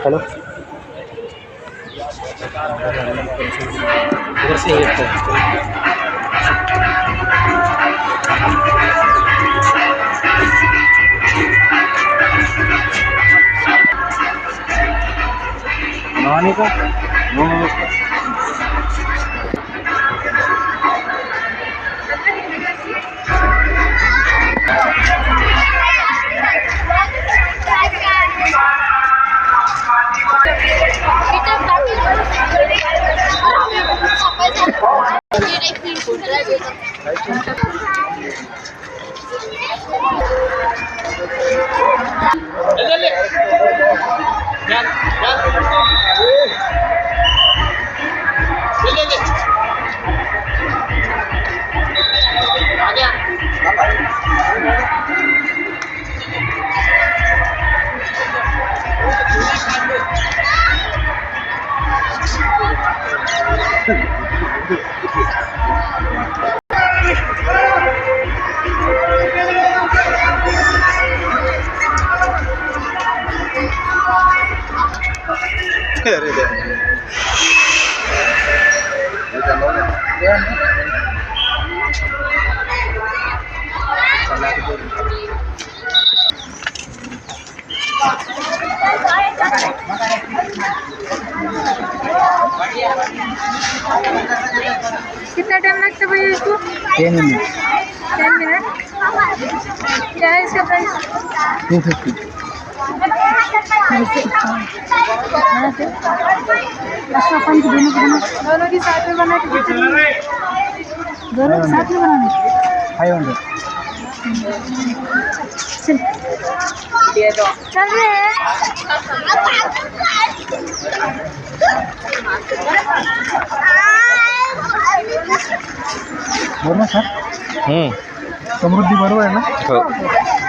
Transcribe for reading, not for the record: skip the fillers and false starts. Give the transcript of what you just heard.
Hello इधर से ही नहाने का अरे कितना टाइम लगता है भैया इसको? 10 मिनट 10 मिनट। क्या है इसका प्राइस? 250 अपन की दोनों की साथ में बना के दोनों साथ में बनाने 500 चल रहे हैं। बोल ना सर समृद्धी बरोबर आहे ना